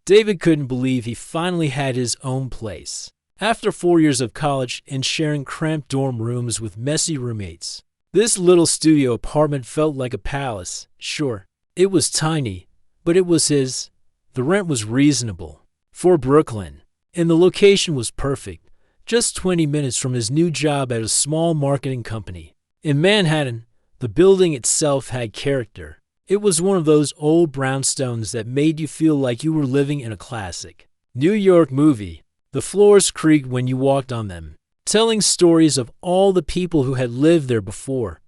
David couldn't believe he finally had his own place. After 4 years of college and sharing cramped dorm rooms with messy roommates, this little studio apartment felt like a palace. Sure, it was tiny, but it was his. The rent was reasonable for Brooklyn, and the location was perfect, just 20 minutes from his new job at a small marketing company. In Manhattan, the building itself had character. It was one of those old brownstones that made you feel like you were living in a classic New York movie. The floors creaked when you walked on them, telling stories of all the people who had lived there before.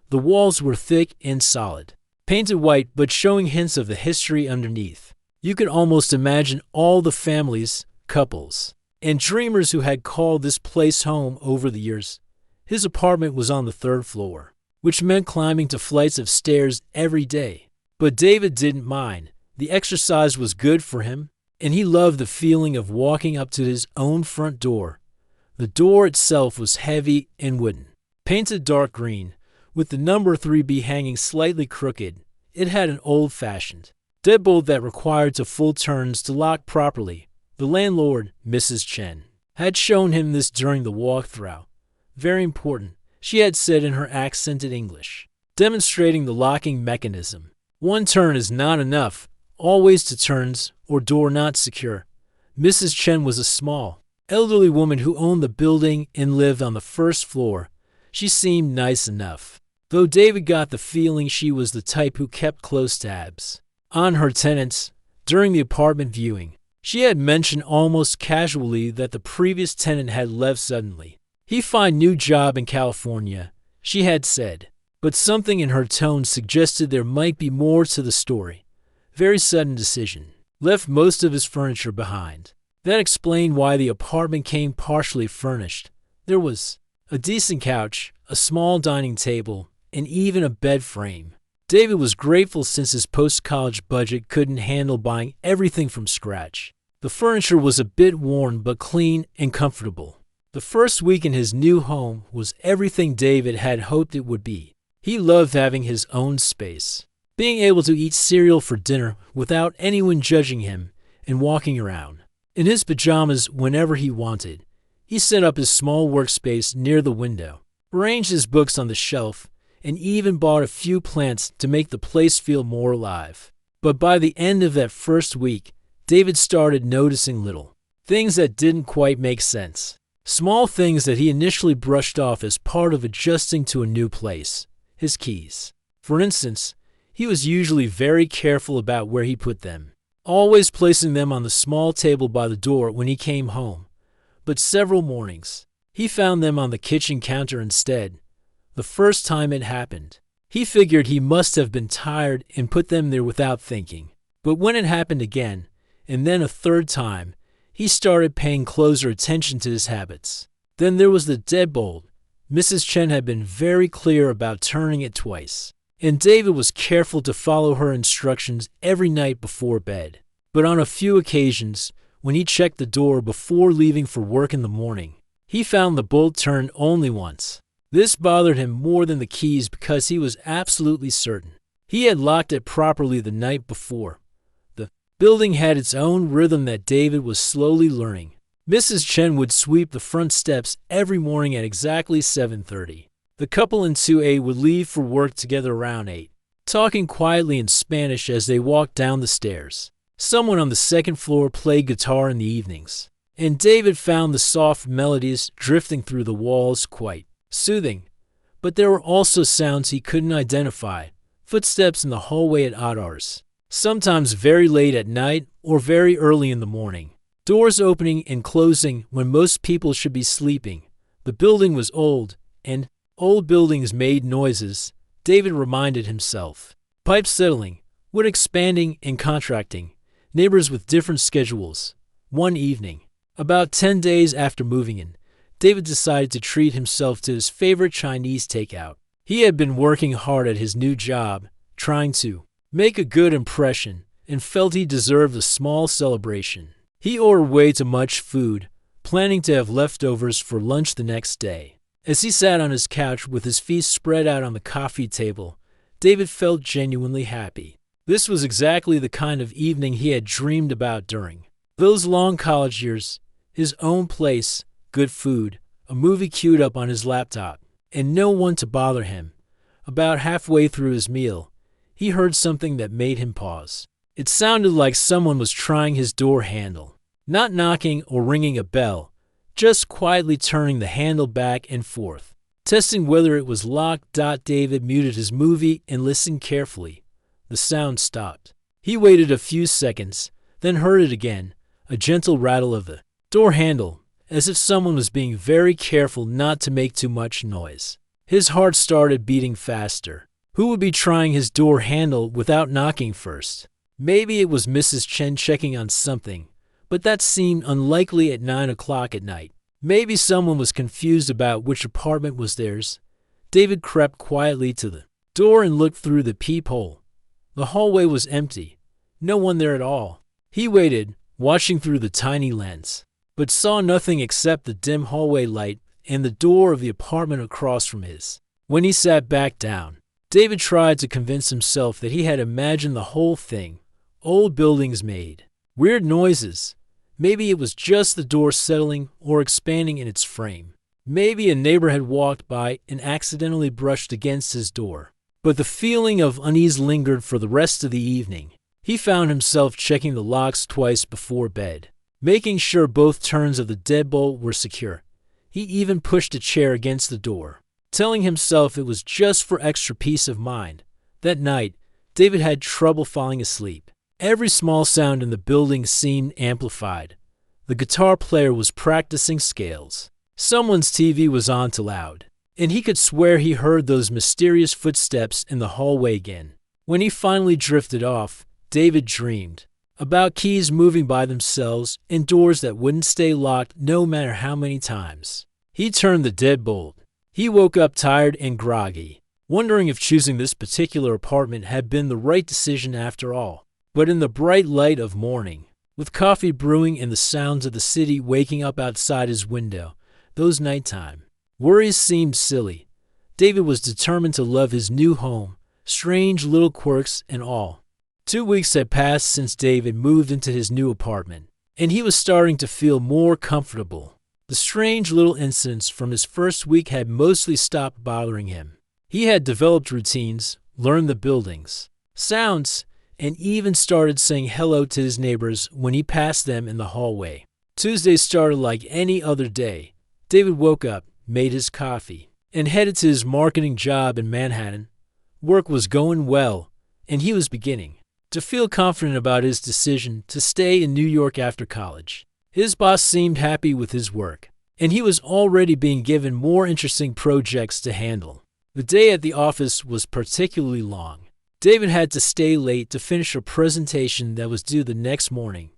The walls were thick and solid, painted white but showing hints of the history underneath. You could almost imagine all the families, couples, and dreamers who had called this place home over the years. His apartment was on the 3rd floor, which meant climbing to flights of stairs every day. But David didn't mind. The exercise was good for him, and he loved the feeling of walking up to his own front door. The door itself was heavy and wooden, painted dark green, with the number 3B hanging slightly crooked. It had an old-fashioned deadbolt that required full turns to lock properly. The landlord, Mrs. Chen, had shown him this during the walkthrough. Very important, she had said in her accented English, demonstrating the locking mechanism. One turn is not enough, always 2 turns, or door not secure. Mrs. Chen was a small, elderly woman who owned the building and lived on the 1st floor. She seemed nice enough, though David got the feeling she was the type who kept close tabs on her tenants. During the apartment viewing, she had mentioned almost casually that the previous tenant had left suddenly. He found a new job in California, she had said, but something in her tone suggested there might be more to the story. Very sudden decision. Left most of his furniture behind. That explained why the apartment came partially furnished. There was a decent couch, a small dining table, and even a bed frame. David was grateful since his post-college budget couldn't handle buying everything from scratch. The furniture was a bit worn but clean and comfortable. The first week in his new home was everything David had hoped it would be. He loved having his own space, being able to eat cereal for dinner without anyone judging him, and walking around in his pajamas whenever he wanted. He set up his small workspace near the window, arranged his books on the shelf, and even bought a few plants to make the place feel more alive. But by the end of that first week, David started noticing little things that didn't quite make sense. Small things that he initially brushed off as part of adjusting to a new place. His keys. For instance, he was usually very careful about where he put them, always placing them on the small table by the door when he came home. But several mornings, he found them on the kitchen counter instead. The first time it happened, he figured he must have been tired and put them there without thinking. But when it happened again, and then a 3rd time, he started paying closer attention to his habits. Then there was the deadbolt. Mrs. Chen had been very clear about turning it twice, and David was careful to follow her instructions every night before bed. But on a few occasions, when he checked the door before leaving for work in the morning, he found the bolt turned only once. This bothered him more than the keys because he was absolutely certain he had locked it properly the night before. The building had its own rhythm that David was slowly learning. Mrs. Chen would sweep the front steps every morning at exactly 7:30. The couple in 2A would leave for work together around 8, talking quietly in Spanish as they walked down the stairs. Someone on the 2nd floor played guitar in the evenings, and David found the soft melodies drifting through the walls quite soothing. But there were also sounds he couldn't identify, footsteps in the hallway at odd hours, sometimes very late at night or very early in the morning, doors opening and closing when most people should be sleeping. The building was old, and old buildings made noises, David reminded himself. Pipes settling, wood expanding and contracting, neighbors with different schedules. One evening, about 10 days after moving in, David decided to treat himself to his favorite Chinese takeout. He had been working hard at his new job, trying to make a good impression, and felt he deserved a small celebration. He ordered way too much food, planning to have leftovers for lunch the next day. As he sat on his couch with his feet spread out on the coffee table, David felt genuinely happy. This was exactly the kind of evening he had dreamed about during those long college years. His own place, good food, a movie queued up on his laptop, and no one to bother him. About halfway through his meal, he heard something that made him pause. It sounded like someone was trying his door handle, not knocking or ringing a bell, just quietly turning the handle back and forth, testing whether it was locked. David muted his movie and listened carefully. The sound stopped. He waited a few seconds, then heard it again, a gentle rattle of the door handle, as if someone was being very careful not to make too much noise. His heart started beating faster. Who would be trying his door handle without knocking first? Maybe it was Mrs. Chen checking on something, but that seemed unlikely at 9 o'clock at night. Maybe someone was confused about which apartment was theirs. David crept quietly to the door and looked through the peephole. The hallway was empty. No one there at all. He waited, watching through the tiny lens, but saw nothing except the dim hallway light and the door of the apartment across from his. When he sat back down, David tried to convince himself that he had imagined the whole thing. Old buildings made weird noises. Maybe it was just the door settling or expanding in its frame. Maybe a neighbor had walked by and accidentally brushed against his door. But the feeling of unease lingered for the rest of the evening. He found himself checking the locks twice before bed, making sure both turns of the deadbolt were secure. He even pushed a chair against the door, telling himself it was just for extra peace of mind. That night, David had trouble falling asleep. Every small sound in the building seemed amplified. The guitar player was practicing scales. Someone's TV was on too loud, and he could swear he heard those mysterious footsteps in the hallway again. When he finally drifted off, David dreamed about keys moving by themselves and doors that wouldn't stay locked no matter how many times he turned the deadbolt. He woke up tired and groggy, wondering if choosing this particular apartment had been the right decision after all. But in the bright light of morning, with coffee brewing and the sounds of the city waking up outside his window, those nighttime worries seemed silly. David was determined to love his new home, strange little quirks and all. 2 weeks had passed since David moved into his new apartment, and he was starting to feel more comfortable. The strange little incidents from his first week had mostly stopped bothering him. He had developed routines, learned the buildings, sounds, and even started saying hello to his neighbors when he passed them in the hallway. Tuesday started like any other day. David woke up, made his coffee, and headed to his marketing job in Manhattan. Work was going well, and he was beginning to feel confident about his decision to stay in New York after college. His boss seemed happy with his work, and he was already being given more interesting projects to handle. The day at the office was particularly long. David had to stay late to finish a presentation that was due the next morning.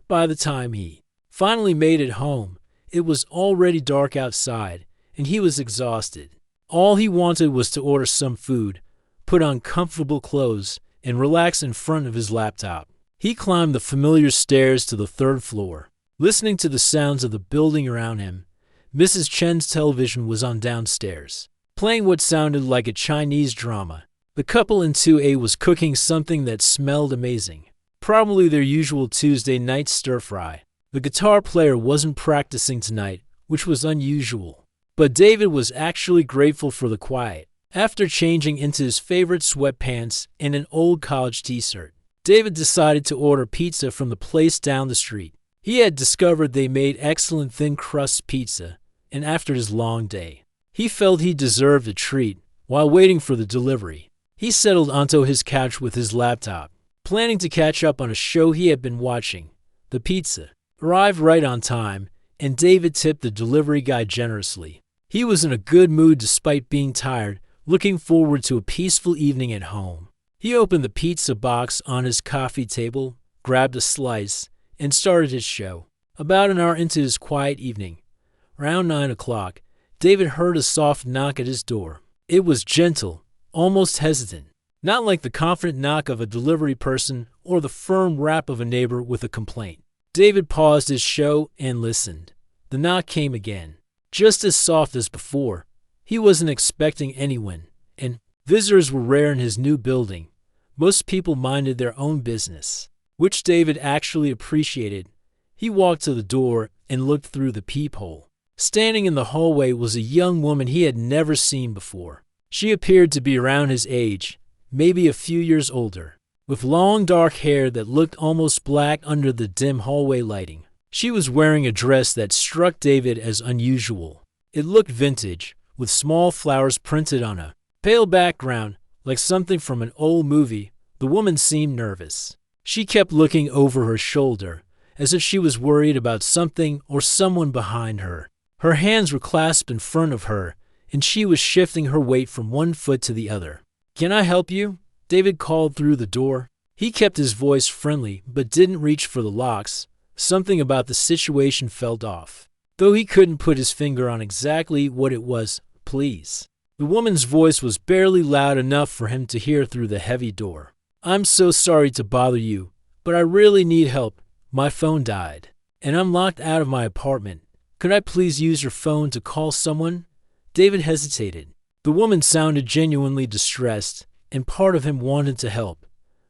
By the time he finally made it home, it was already dark outside, and he was exhausted. All he wanted was to order some food, put on comfortable clothes, and relax in front of his laptop. He climbed the familiar stairs to the 3rd floor, listening to the sounds of the building around him. Mrs. Chen's television was on downstairs, playing what sounded like a Chinese drama. The couple in 2A was cooking something that smelled amazing, probably their usual Tuesday night stir-fry. The guitar player wasn't practicing tonight, which was unusual, but David was actually grateful for the quiet. After changing into his favorite sweatpants and an old college t-shirt, David decided to order pizza from the place down the street. He had discovered they made excellent thin crust pizza, and after his long day, he felt he deserved a treat. While waiting for the delivery, he settled onto his couch with his laptop, planning to catch up on a show he had been watching. The pizza arrived right on time, and David tipped the delivery guy generously. He was in a good mood despite being tired, looking forward to a peaceful evening at home. He opened the pizza box on his coffee table, grabbed a slice, and started his show. About an hour into his quiet evening, around 9 o'clock, David heard a soft knock at his door. It was gentle, almost hesitant, not like the confident knock of a delivery person or the firm rap of a neighbor with a complaint. David paused his show and listened. The knock came again, just as soft as before. He wasn't expecting anyone, and visitors were rare in his new building. Most people minded their own business, which David actually appreciated. He walked to the door and looked through the peephole. Standing in the hallway was a young woman he had never seen before. She appeared to be around his age, maybe a few years older, with long dark hair that looked almost black under the dim hallway lighting. She was wearing a dress that struck David as unusual. It looked vintage, with small flowers printed on a pale background, like something from an old movie. The woman seemed nervous. She kept looking over her shoulder, as if she was worried about something or someone behind her. Her hands were clasped in front of her, and she was shifting her weight from one foot to the other. "Can I help you?" David called through the door. He kept his voice friendly, but didn't reach for the locks. Something about the situation felt off, though he couldn't put his finger on exactly what it was. "Please." The woman's voice was barely loud enough for him to hear through the heavy door. "I'm so sorry to bother you, but I really need help. My phone died, and I'm locked out of my apartment. Could I please use your phone to call someone?" David hesitated. The woman sounded genuinely distressed, and part of him wanted to help,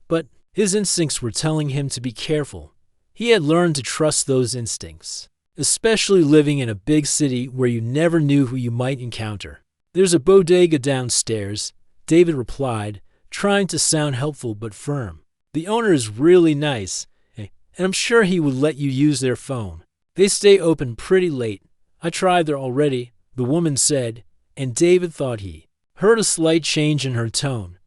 but his instincts were telling him to be careful. He had learned to trust those instincts, especially living in a big city where you never knew who you might encounter. "There's a bodega downstairs," David replied, trying to sound helpful but firm. "The owner is really nice, and I'm sure he would let you use their phone. They stay open pretty late. I tried there already," the woman said, and David thought he heard a slight change in her tone.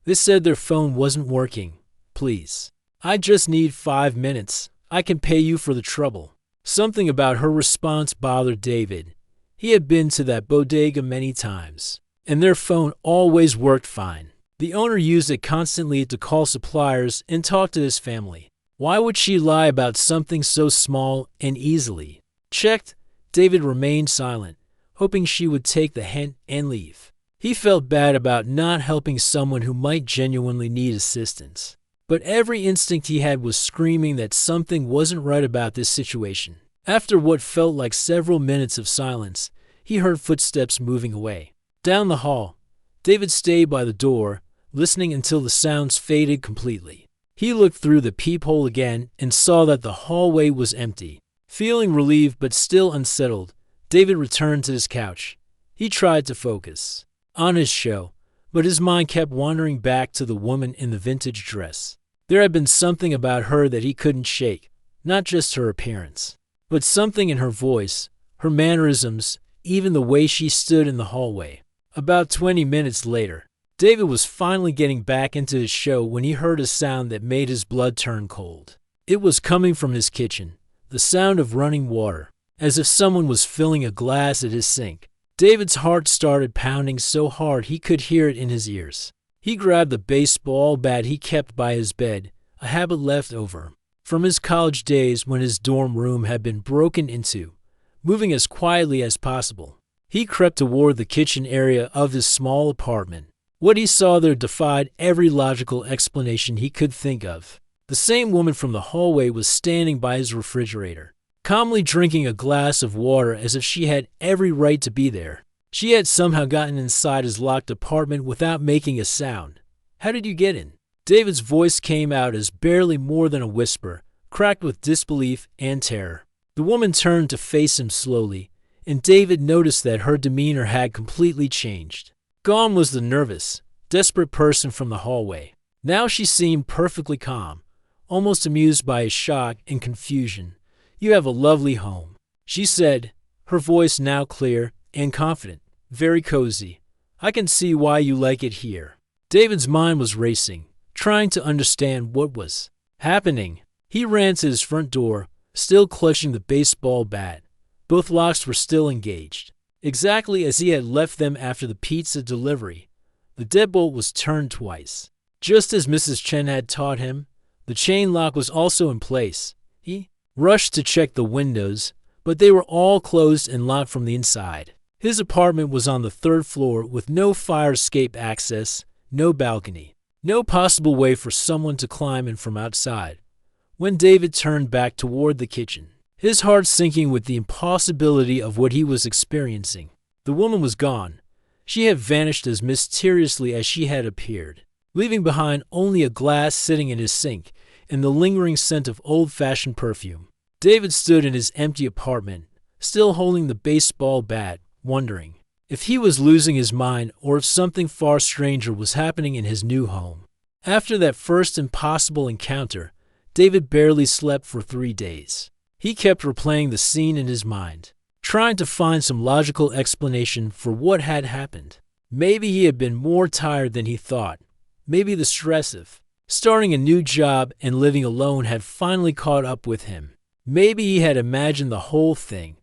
"They said their phone wasn't working. Please. I just need 5 minutes. I can pay you for the trouble." Something about her response bothered David. He had been to that bodega many times, and their phone always worked fine. The owner used it constantly to call suppliers and talk to his family. Why would she lie about something so small and easily checked? David remained silent, hoping she would take the hint and leave. He felt bad about not helping someone who might genuinely need assistance, but every instinct he had was screaming that something wasn't right about this situation. After what felt like several minutes of silence, he heard footsteps moving away. Down the hall, David stayed by the door, listening until the sounds faded completely. He looked through the peephole again and saw that the hallway was empty. Feeling relieved but still unsettled, David returned to his couch. He tried to focus on his show, but his mind kept wandering back to the woman in the vintage dress. There had been something about her that he couldn't shake, not just her appearance, but something in her voice, her mannerisms, even the way she stood in the hallway. About 20 minutes later, David was finally getting back into his show when he heard a sound that made his blood turn cold. It was coming from his kitchen, the sound of running water, as if someone was filling a glass at his sink. David's heart started pounding so hard he could hear it in his ears. He grabbed the baseball bat he kept by his bed, a habit left over from his college days when his dorm room had been broken into. Moving as quietly as possible, he crept toward the kitchen area of his small apartment. What he saw there defied every logical explanation he could think of. The same woman from the hallway was standing by his refrigerator, calmly drinking a glass of water as if she had every right to be there. She had somehow gotten inside his locked apartment without making a sound. "How did you get in?" David's voice came out as barely more than a whisper, cracked with disbelief and terror. The woman turned to face him slowly, and David noticed that her demeanor had completely changed. Gone was the nervous, desperate person from the hallway. Now she seemed perfectly calm, almost amused by his shock and confusion. "You have a lovely home," she said, her voice now clear and confident. "Very cozy. I can see why you like it here." David's mind was racing, trying to understand what was happening. He ran to his front door, still clutching the baseball bat. Both locks were still engaged, exactly as he had left them after the pizza delivery. The deadbolt was turned twice, just as Mrs. Chen had taught him. The chain lock was also in place. He rushed to check the windows, but they were all closed and locked from the inside. His apartment was on the 3rd floor with no fire escape access, no balcony, no possible way for someone to climb in from outside. When David turned back toward the kitchen, his heart sinking with the impossibility of what he was experiencing, the woman was gone. She had vanished as mysteriously as she had appeared. leaving behind only a glass sitting in his sink and the lingering scent of old-fashioned perfume. David stood in his empty apartment, still holding the baseball bat, wondering if he was losing his mind or if something far stranger was happening in his new home. After that first impossible encounter, David barely slept for 3 days. He kept replaying the scene in his mind, trying to find some logical explanation for what had happened. Maybe he had been more tired than he thought. Maybe the stress of starting a new job and living alone had finally caught up with him. Maybe he had imagined the whole thing.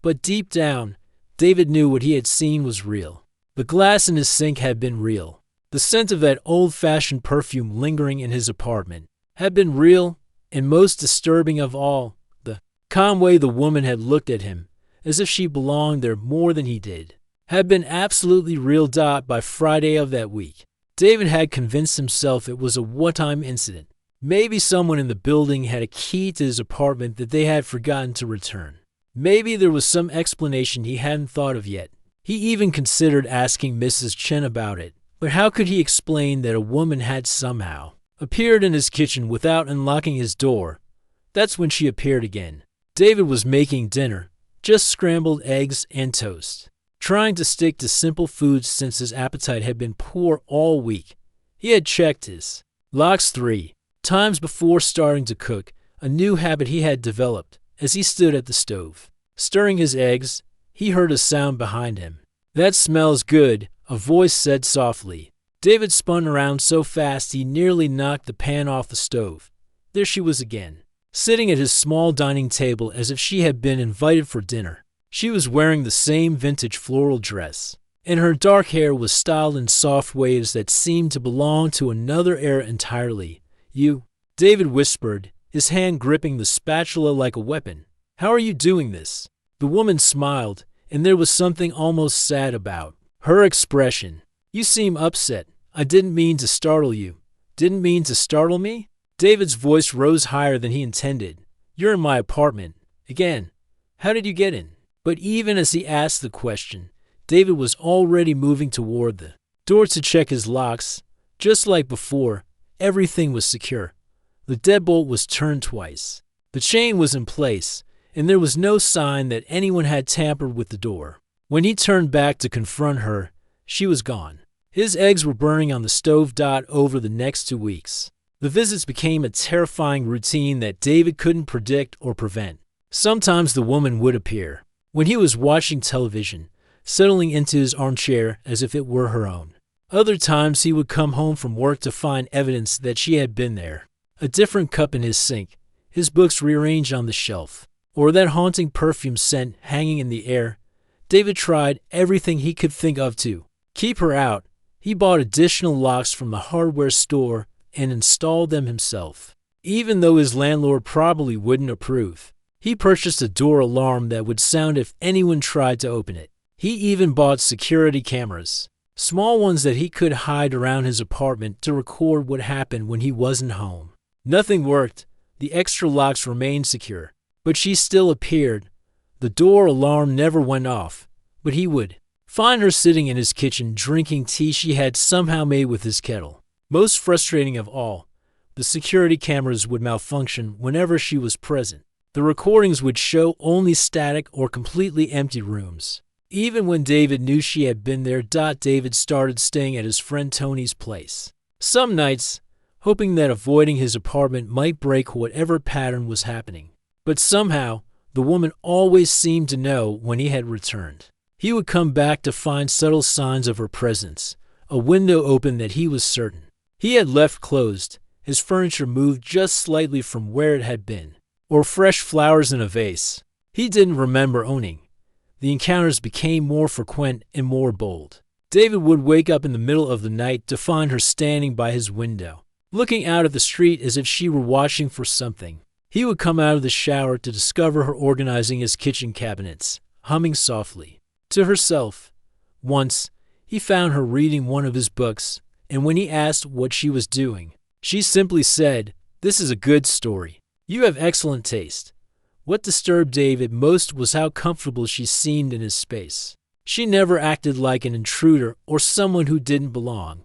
But deep down, David knew what he had seen was real. The glass in his sink had been real. The scent of that old-fashioned perfume lingering in his apartment had been real, and most disturbing of all, the calm way the woman had looked at him, as if she belonged there more than he did, had been absolutely real. By Friday of that week, David had convinced himself it was a one-time incident. Maybe someone in the building had a key to his apartment that they had forgotten to return. Maybe there was some explanation he hadn't thought of yet. He even considered asking Mrs. Chen about it. But how could he explain that a woman had somehow appeared in his kitchen without unlocking his door? That's when she appeared again. David was making dinner, just scrambled eggs and toast, trying to stick to simple foods since his appetite had been poor all week. He had checked his locks 3 times before starting to cook, a new habit he had developed. As he stood at the stove, stirring his eggs, he heard a sound behind him. "That smells good," a voice said softly. David spun around so fast he nearly knocked the pan off the stove. There she was again, sitting at his small dining table as if she had been invited for dinner. She was wearing the same vintage floral dress, and her dark hair was styled in soft waves that seemed to belong to another era entirely. "You," David whispered, his hand gripping the spatula like a weapon. "How are you doing this?" The woman smiled, and there was something almost sad about her expression. "You seem upset. I didn't mean to startle you." "Didn't mean to startle me?" David's voice rose higher than he intended. "You're in my apartment. Again. How did you get in?" But even as he asked the question, David was already moving toward the door to check his locks. Just like before, everything was secure. The deadbolt was turned twice. The chain was in place, and there was no sign that anyone had tampered with the door. When he turned back to confront her, she was gone. His eggs were burning on the stove. Over the next 2 weeks, the visits became a terrifying routine that David couldn't predict or prevent. Sometimes the woman would appear when he was watching television, settling into his armchair as if it were her own. Other times he would come home from work to find evidence that she had been there. A different cup in his sink, his books rearranged on the shelf, or that haunting perfume scent hanging in the air. David tried everything he could think of to keep her out. He bought additional locks from the hardware store and installed them himself, even though his landlord probably wouldn't approve. He purchased a door alarm that would sound if anyone tried to open it. He even bought security cameras, small ones that he could hide around his apartment to record what happened when he wasn't home. Nothing worked. The extra locks remained secure, but she still appeared. The door alarm never went off, but he would find her sitting in his kitchen drinking tea she had somehow made with his kettle. Most frustrating of all, the security cameras would malfunction whenever she was present. The recordings would show only static or completely empty rooms. Even when David knew she had been there, David started staying at his friend Tony's place. Some nights, hoping that avoiding his apartment might break whatever pattern was happening. But somehow, the woman always seemed to know when he had returned. He would come back to find subtle signs of her presence, a window open that he was certain he had left closed, his furniture moved just slightly from where it had been, or fresh flowers in a vase he didn't remember owning. The encounters became more frequent and more bold. David would wake up in the middle of the night to find her standing by his window, looking out at the street as if she were watching for something. He would come out of the shower to discover her organizing his kitchen cabinets, humming softly to herself. Once, he found her reading one of his books, and when he asked what she was doing, she simply said, "This is a good story. You have excellent taste." What disturbed David most was how comfortable she seemed in his space. She never acted like an intruder or someone who didn't belong.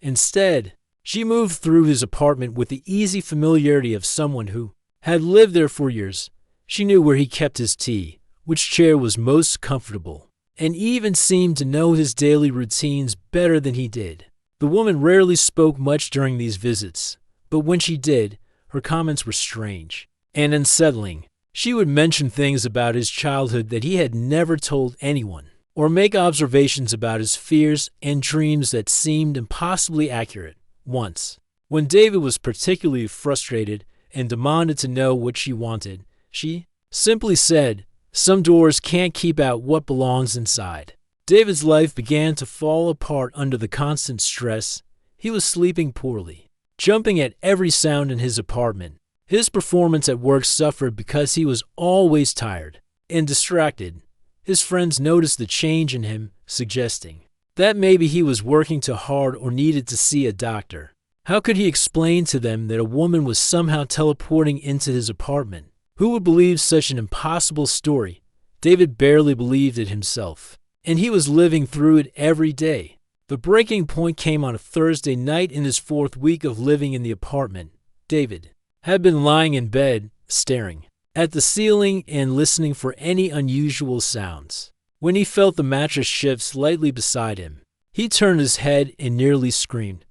Instead, She moved through his apartment with the easy familiarity of someone who had lived there for years. She knew where he kept his tea, which chair was most comfortable, and even seemed to know his daily routines better than he did. The woman rarely spoke much during these visits, but when she did, her comments were strange and unsettling. She would mention things about his childhood that he had never told anyone, or make observations about his fears and dreams that seemed impossibly accurate. Once, when David was particularly frustrated and demanded to know what she wanted, she simply said, "Some doors can't keep out what belongs inside." David's life began to fall apart under the constant stress. He was sleeping poorly, jumping at every sound in his apartment. His performance at work suffered because he was always tired and distracted. His friends noticed the change in him, suggesting that maybe he was working too hard or needed to see a doctor. How could he explain to them that a woman was somehow teleporting into his apartment? Who would believe such an impossible story? David barely believed it himself, and he was living through it every day. The breaking point came on a Thursday night in his fourth week of living in the apartment. David had been lying in bed, staring at the ceiling and listening for any unusual sounds, when he felt the mattress shift slightly beside him. He turned his head and nearly screamed.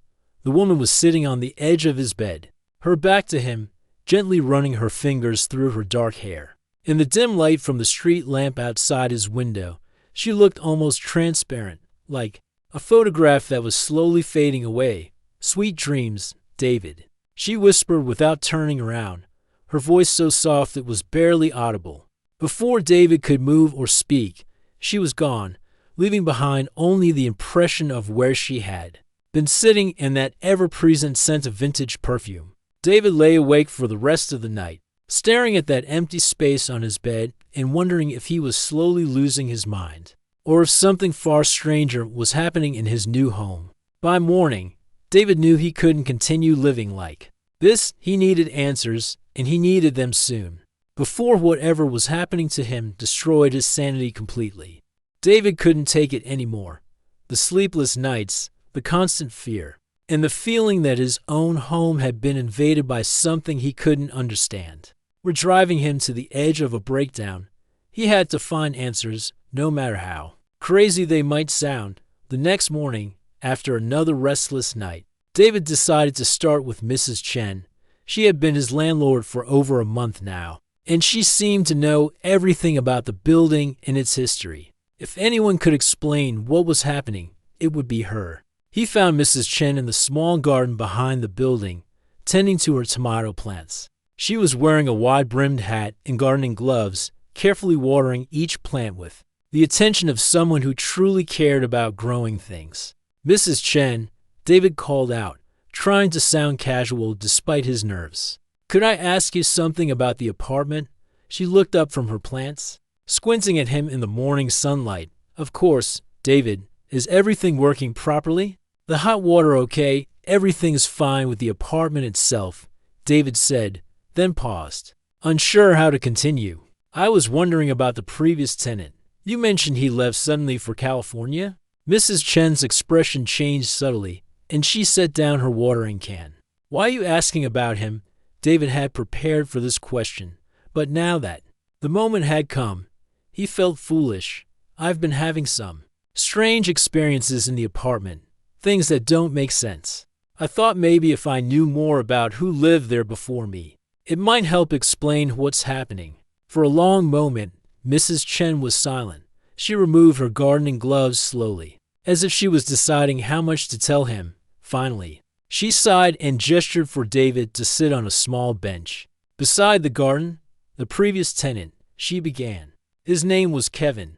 The woman was sitting on the edge of his bed, her back to him, gently running her fingers through her dark hair. In the dim light from the street lamp outside his window, she looked almost transparent, like a photograph that was slowly fading away. "Sweet dreams, David," she whispered without turning around, her voice so soft it was barely audible. Before David could move or speak, she was gone, leaving behind only the impression of where she had been sitting and that ever-present scent of vintage perfume. David lay awake for the rest of the night, staring at that empty space on his bed and wondering if he was slowly losing his mind, or if something far stranger was happening in his new home. By morning, David knew he couldn't continue living like this. He needed answers, and he needed them soon, before whatever was happening to him destroyed his sanity completely. David couldn't take it anymore. The sleepless nights, the constant fear, and the feeling that his own home had been invaded by something he couldn't understand were driving him to the edge of a breakdown. He had to find answers, no matter how crazy they might sound. The next morning, after another restless night, David decided to start with Mrs. Chen. She had been his landlord for over a month now, and she seemed to know everything about the building and its history. If anyone could explain what was happening, it would be her. He found Mrs. Chen in the small garden behind the building, tending to her tomato plants. She was wearing a wide-brimmed hat and gardening gloves, carefully watering each plant with the attention of someone who truly cared about growing things. "Mrs. Chen," David called out, trying to sound casual despite his nerves. "Could I ask you something about the apartment?" She looked up from her plants, squinting at him in the morning sunlight. "Of course, David. Is everything working properly? The hot water okay? Everything's fine with the apartment itself," David said, then paused, unsure how to continue. "I was wondering about the previous tenant. You mentioned he left suddenly for California?" Mrs. Chen's expression changed subtly, and she set down her watering can. "Why are you asking about him?" David had prepared for this question, but now that the moment had come, he felt foolish. "I've been having some strange experiences in the apartment, things that don't make sense. I thought maybe if I knew more about who lived there before me, it might help explain what's happening." For a long moment, Mrs. Chen was silent. She removed her gardening gloves slowly, as if she was deciding how much to tell him. Finally, she sighed and gestured for David to sit on a small bench beside the garden. "The previous tenant," she began. "His name was Kevin.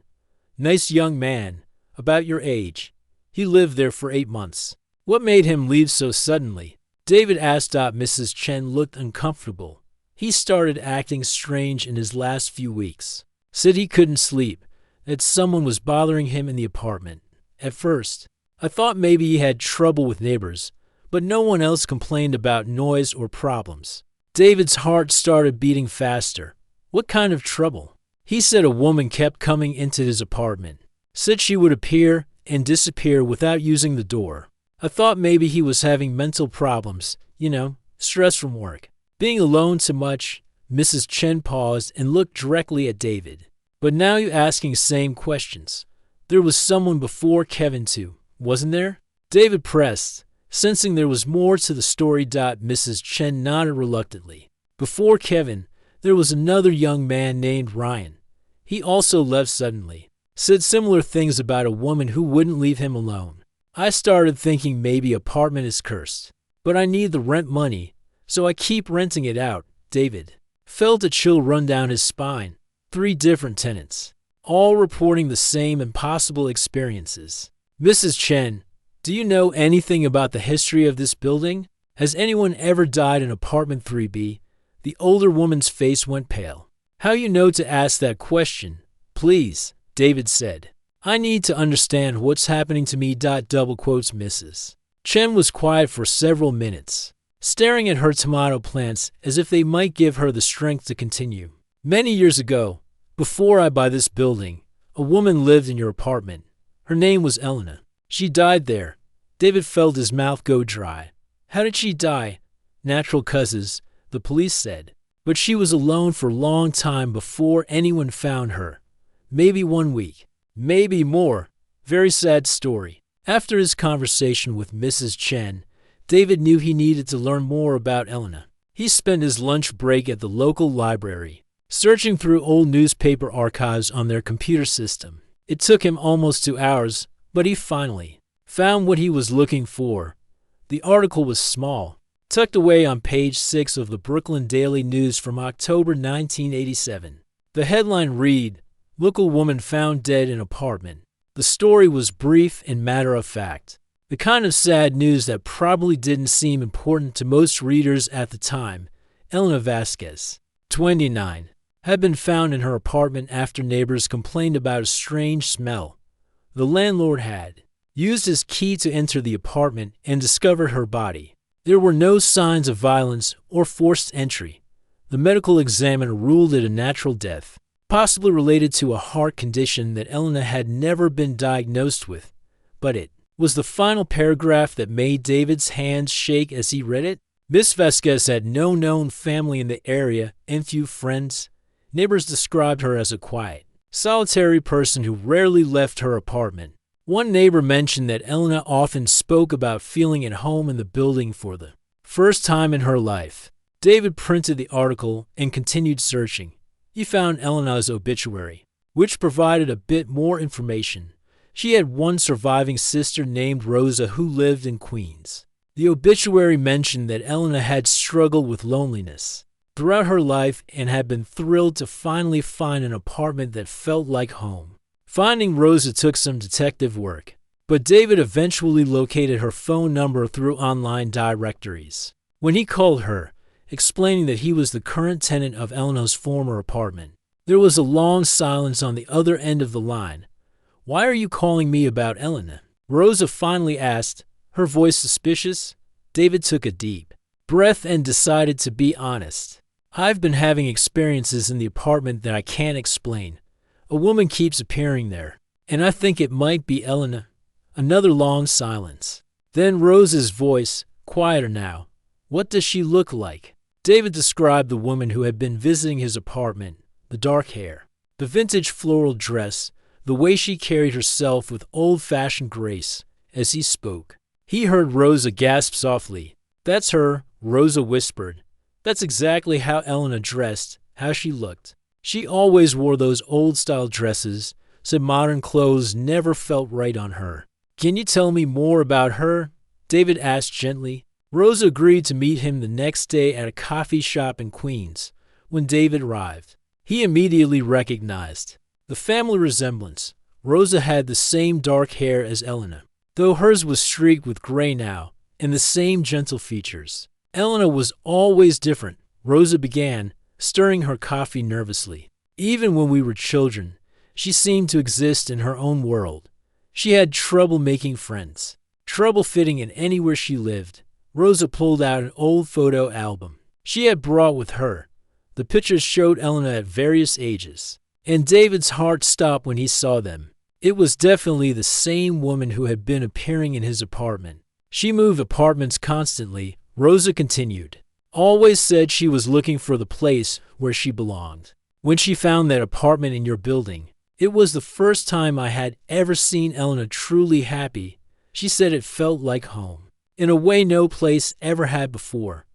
Nice young man, about your age. He lived there for 8 months. What made him leave so suddenly?" David asked. Mrs. Chen looked uncomfortable. "He started acting strange in his last few weeks. Said he couldn't sleep, that someone was bothering him in the apartment. At first, I thought maybe he had trouble with neighbors, but no one else complained about noise or problems." David's heart started beating faster. What kind of trouble? He said a woman kept coming into his apartment. Said she would appear and disappear without using the door. I thought maybe he was having mental problems, stress from work. Being alone too much. Mrs. Chen paused and looked directly at David. But now you're asking same questions. There was someone before Kevin too, wasn't there? David pressed, sensing there was more to the story. Mrs. Chen nodded reluctantly. Before Kevin, there was another young man named Ryan. He also left suddenly. Said similar things about a woman who wouldn't leave him alone. I started thinking maybe apartment is cursed. But I need the rent money, so I keep renting it out. David felt a chill run down his spine. 3 different tenants, all reporting the same impossible experiences. Mrs. Chen, do you know anything about the history of this building? Has anyone ever died in apartment 3B? The older woman's face went pale. How you know to ask that question? Please, David said. I need to understand what's happening to me. Double quotes Mrs. Chen was quiet for several minutes, staring at her tomato plants as if they might give her the strength to continue. Many years ago, before I buy this building, a woman lived in your apartment. Her name was Elena. She died there. David felt his mouth go dry. How did she die? Natural causes, the police said. But she was alone for a long time before anyone found her. Maybe 1 week. Maybe more. Very sad story. After his conversation with Mrs. Chen, David knew he needed to learn more about Elena. He spent his lunch break at the local library, searching through old newspaper archives on their computer system. It took him almost 2 hours, but he finally found what he was looking for. The article was small, tucked away on page 6 of the Brooklyn Daily News from October 1987. The headline read, "Local woman found dead in apartment." The story was brief and matter-of-fact. The kind of sad news that probably didn't seem important to most readers at the time. Elena Vasquez, 29, had been found in her apartment after neighbors complained about a strange smell. The landlord had used his key to enter the apartment and discovered her body. There were no signs of violence or forced entry. The medical examiner ruled it a natural death, possibly related to a heart condition that Elena had never been diagnosed with. But it was the final paragraph that made David's hands shake as he read it. Miss Vasquez had no known family in the area and few friends. Neighbors described her as a quiet, solitary person who rarely left her apartment. One neighbor mentioned that Elena often spoke about feeling at home in the building for the first time in her life. David printed the article and continued searching. He found Elena's obituary, which provided a bit more information. She had one surviving sister named Rosa who lived in Queens. The obituary mentioned that Elena had struggled with loneliness throughout her life and had been thrilled to finally find an apartment that felt like home. Finding Rosa took some detective work, but David eventually located her phone number through online directories. When he called her, explaining that he was the current tenant of Elena's former apartment, there was a long silence on the other end of the line. "Why are you calling me about Elena?" Rosa finally asked, her voice suspicious. David took a deep breath and decided to be honest. "I've been having experiences in the apartment that I can't explain. A woman keeps appearing there, and I think it might be Elena." Another long silence. Then Rosa's voice, quieter now. "What does she look like?" David described the woman who had been visiting his apartment, the dark hair, the vintage floral dress, the way she carried herself with old-fashioned grace. As he spoke, he heard Rosa gasp softly. "That's her," Rosa whispered. "That's exactly how Elena dressed, how she looked. She always wore those old-style dresses, so modern clothes never felt right on her." "Can you tell me more about her?" David asked gently. Rosa agreed to meet him the next day at a coffee shop in Queens. When David arrived, he immediately recognized the family resemblance. Rosa had the same dark hair as Elena, though hers was streaked with gray now, and the same gentle features. "Elena was always different," Rosa began, stirring her coffee nervously. "Even when we were children, she seemed to exist in her own world. She had trouble making friends, trouble fitting in anywhere she lived." Rosa pulled out an old photo album she had brought with her. The pictures showed Elena at various ages, and David's heart stopped when he saw them. It was definitely the same woman who had been appearing in his apartment. She moved apartments constantly, Rosa continued. Always said she was looking for the place where she belonged. When she found that apartment in your building, it was the first time I had ever seen Elena truly happy. She said it felt like home, in a way no place ever had before.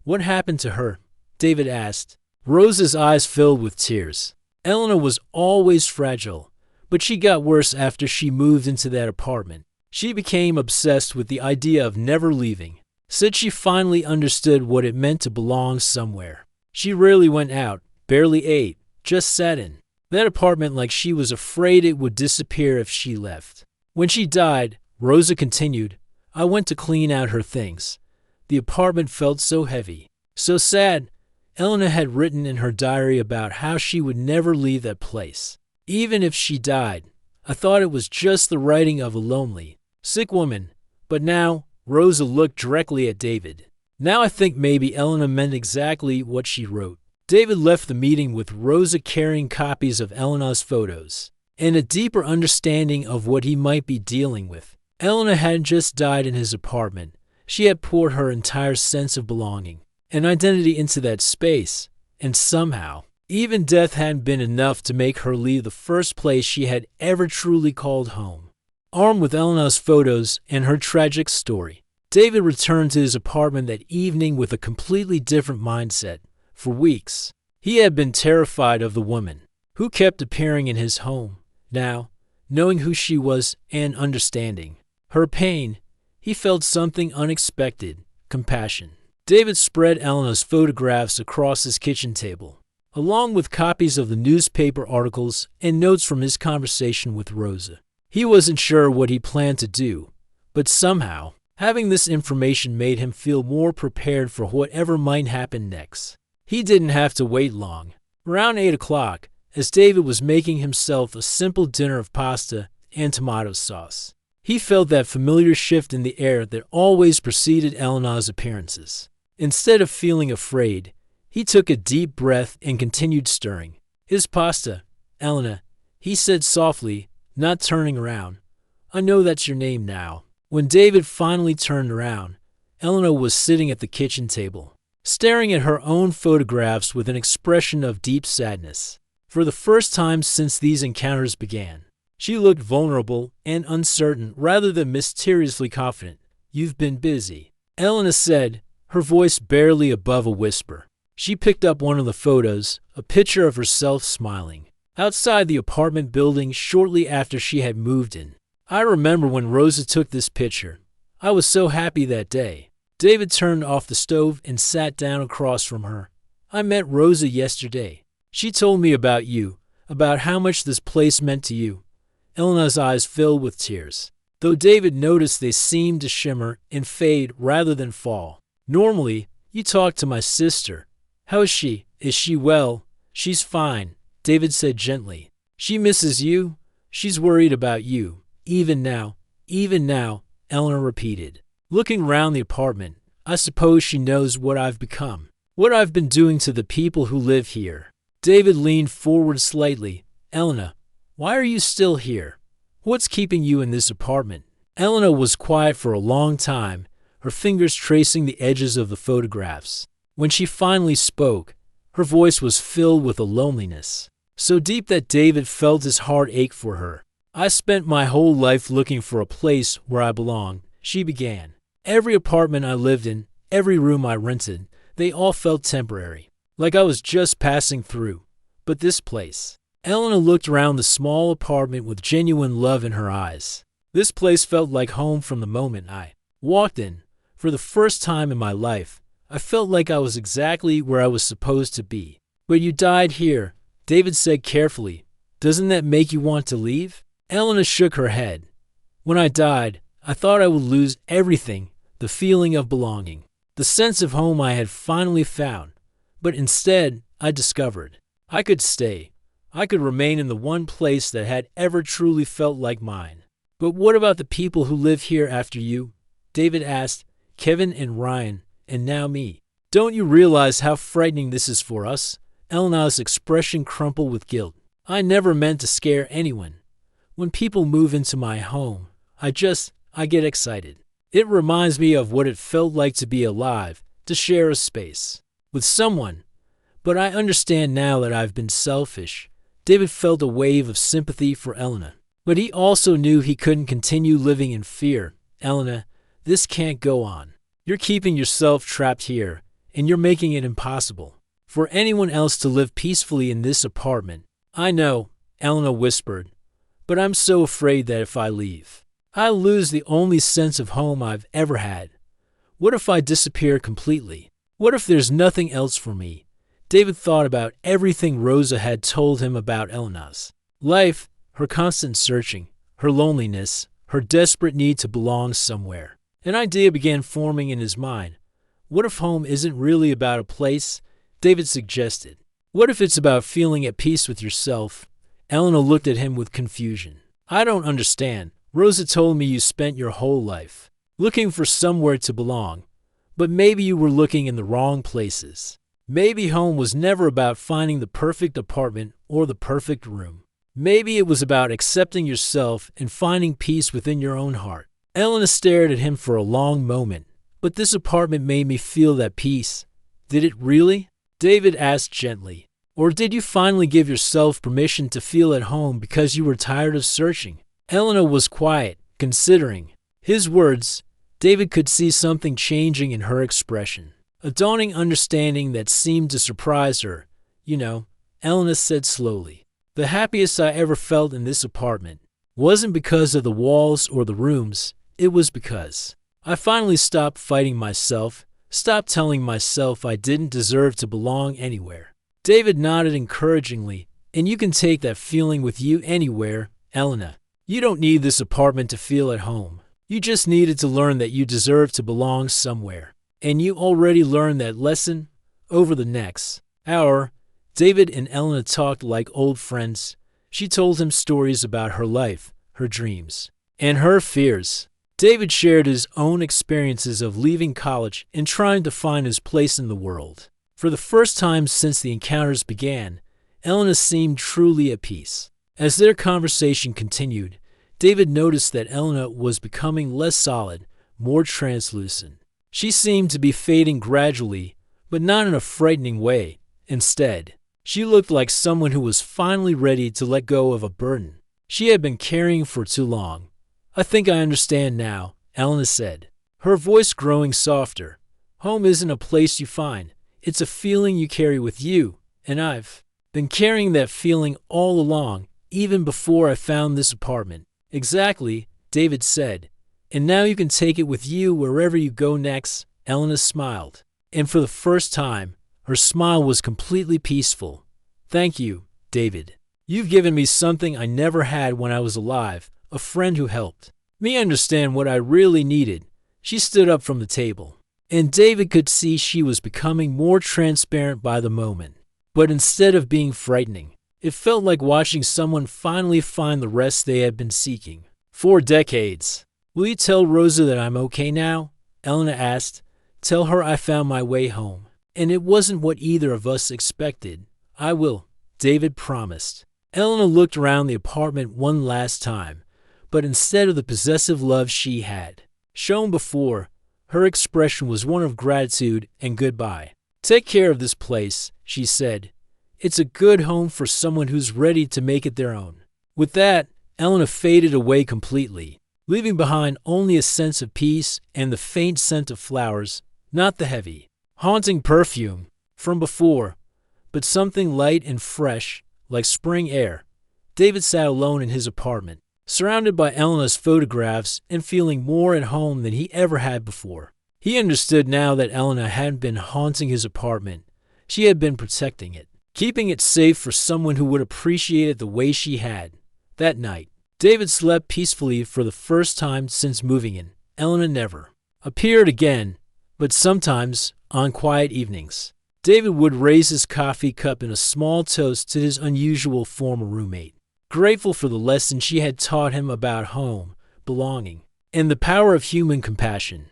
What happened to her? David asked. Rosa's eyes filled with tears. Elena was always fragile, but she got worse after she moved into that apartment. She became obsessed with the idea of never leaving. Said she finally understood what it meant to belong somewhere. She rarely went out, barely ate, just sat in that apartment like she was afraid it would disappear if she left. When she died, Rosa continued, I went to clean out her things. The apartment felt so heavy, so sad. Elena had written in her diary about how she would never leave that place. Even if she died, I thought it was just the writing of a lonely, sick woman. But now, Rosa looked directly at David. Now I think maybe Elena meant exactly what she wrote. David left the meeting with Rosa carrying copies of Elena's photos and a deeper understanding of what he might be dealing with. Elena hadn't just died in his apartment. She had poured her entire sense of belonging and identity into that space, and somehow, even death hadn't been enough to make her leave the first place she had ever truly called home. Armed with Elena's photos and her tragic story, David returned to his apartment that evening with a completely different mindset. For weeks, he had been terrified of the woman who kept appearing in his home. Now, knowing who she was and understanding her pain, he felt something unexpected, compassion. David spread Elena's photographs across his kitchen table, along with copies of the newspaper articles and notes from his conversation with Rosa. He wasn't sure what he planned to do, but somehow, having this information made him feel more prepared for whatever might happen next. He didn't have to wait long. Around 8 o'clock, as David was making himself a simple dinner of pasta and tomato sauce, he felt that familiar shift in the air that always preceded Elena's appearances. Instead of feeling afraid, he took a deep breath and continued stirring his pasta. Elena, he said softly, not turning around. I know that's your name now. When David finally turned around, Elena was sitting at the kitchen table, staring at her own photographs with an expression of deep sadness. For the first time since these encounters began, she looked vulnerable and uncertain rather than mysteriously confident. You've been busy, Elena said, her voice barely above a whisper. She picked up one of the photos, a picture of herself smiling, outside the apartment building shortly after she had moved in. I remember when Rosa took this picture. I was so happy that day. David turned off the stove and sat down across from her. I met Rosa yesterday. She told me about you, about how much this place meant to you. Elena's eyes filled with tears, though David noticed they seemed to shimmer and fade rather than fall. Normally, you talk to my sister. How is she? Is she well? She's fine, David said gently. She misses you. She's worried about you. Even now, Elena repeated. Looking around the apartment, I suppose she knows what I've become, what I've been doing to the people who live here. David leaned forward slightly. Elena, why are you still here? What's keeping you in this apartment? Elena was quiet for a long time, her fingers tracing the edges of the photographs. When she finally spoke, her voice was filled with a loneliness so deep that David felt his heart ache for her. I spent my whole life looking for a place where I belong, she began. Every apartment I lived in, every room I rented, they all felt temporary, like I was just passing through. But this place. Elena looked around the small apartment with genuine love in her eyes. This place felt like home from the moment I walked in. For the first time in my life, I felt like I was exactly where I was supposed to be. But you died here, David said carefully. Doesn't that make you want to leave? Elena shook her head. When I died, I thought I would lose everything, the feeling of belonging, the sense of home I had finally found. But instead, I discovered I could stay. I could remain in the one place that had ever truly felt like mine. But what about the people who live here after you? David asked. Kevin and Ryan, and now me. Don't you realize how frightening this is for us? Elena's expression crumpled with guilt. I never meant to scare anyone. When people move into my home, I get excited. It reminds me of what it felt like to be alive, to share a space with someone. But I understand now that I've been selfish. David felt a wave of sympathy for Elena. But he also knew he couldn't continue living in fear. Elena, this can't go on. You're keeping yourself trapped here, and you're making it impossible for anyone else to live peacefully in this apartment. I know, Elena whispered, but I'm so afraid that if I leave, I'll lose the only sense of home I've ever had. What if I disappear completely? What if there's nothing else for me? David thought about everything Rosa had told him about Elena's life, her constant searching, her loneliness, her desperate need to belong somewhere. An idea began forming in his mind. What if home isn't really about a place? David suggested. What if it's about feeling at peace with yourself? Elena looked at him with confusion. I don't understand. Rosa told me you spent your whole life looking for somewhere to belong, but maybe you were looking in the wrong places. Maybe home was never about finding the perfect apartment or the perfect room. Maybe it was about accepting yourself and finding peace within your own heart. Elena stared at him for a long moment. But this apartment made me feel that peace. Did it really? David asked gently. Or did you finally give yourself permission to feel at home because you were tired of searching? Elena was quiet, considering his words. David could see something changing in her expression. A dawning understanding that seemed to surprise her. You know, Elena said slowly, the happiest I ever felt in this apartment wasn't because of the walls or the rooms. It was because I finally stopped fighting myself, stopped telling myself I didn't deserve to belong anywhere. David nodded encouragingly. And you can take that feeling with you anywhere, Elena. You don't need this apartment to feel at home. You just needed to learn that you deserve to belong somewhere. And you already learned that lesson. Over the next hour, David and Elena talked like old friends. She told him stories about her life, her dreams, and her fears. David shared his own experiences of leaving college and trying to find his place in the world. For the first time since the encounters began, Elena seemed truly at peace. As their conversation continued, David noticed that Elena was becoming less solid, more translucent. She seemed to be fading gradually, but not in a frightening way. Instead, she looked like someone who was finally ready to let go of a burden she had been carrying for too long. I think I understand now, Elena said, her voice growing softer. Home isn't a place you find. It's a feeling you carry with you, and I've been carrying that feeling all along, even before I found this apartment. Exactly, David said. And now you can take it with you wherever you go next. Elena smiled. And for the first time, her smile was completely peaceful. Thank you, David. You've given me something I never had when I was alive, a friend who helped me understand what I really needed. She stood up from the table, and David could see she was becoming more transparent by the moment. But instead of being frightening, it felt like watching someone finally find the rest they had been seeking for decades. Will you tell Rosa that I'm okay now? Elena asked. Tell her I found my way home. And it wasn't what either of us expected. I will, David promised. Elena looked around the apartment one last time, but instead of the possessive love she had shown before, her expression was one of gratitude and goodbye. Take care of this place, she said. It's a good home for someone who's ready to make it their own. With that, Elena faded away completely, leaving behind only a sense of peace and the faint scent of flowers, not the heavy, haunting perfume from before, but something light and fresh, like spring air. David sat alone in his apartment, surrounded by Elena's photographs and feeling more at home than he ever had before. He understood now that Elena hadn't been haunting his apartment. She had been protecting it, keeping it safe for someone who would appreciate it the way she had. That night, David slept peacefully for the first time since moving in. Elena never appeared again, but sometimes, on quiet evenings, David would raise his coffee cup in a small toast to his unusual former roommate, grateful for the lesson she had taught him about home, belonging, and the power of human compassion.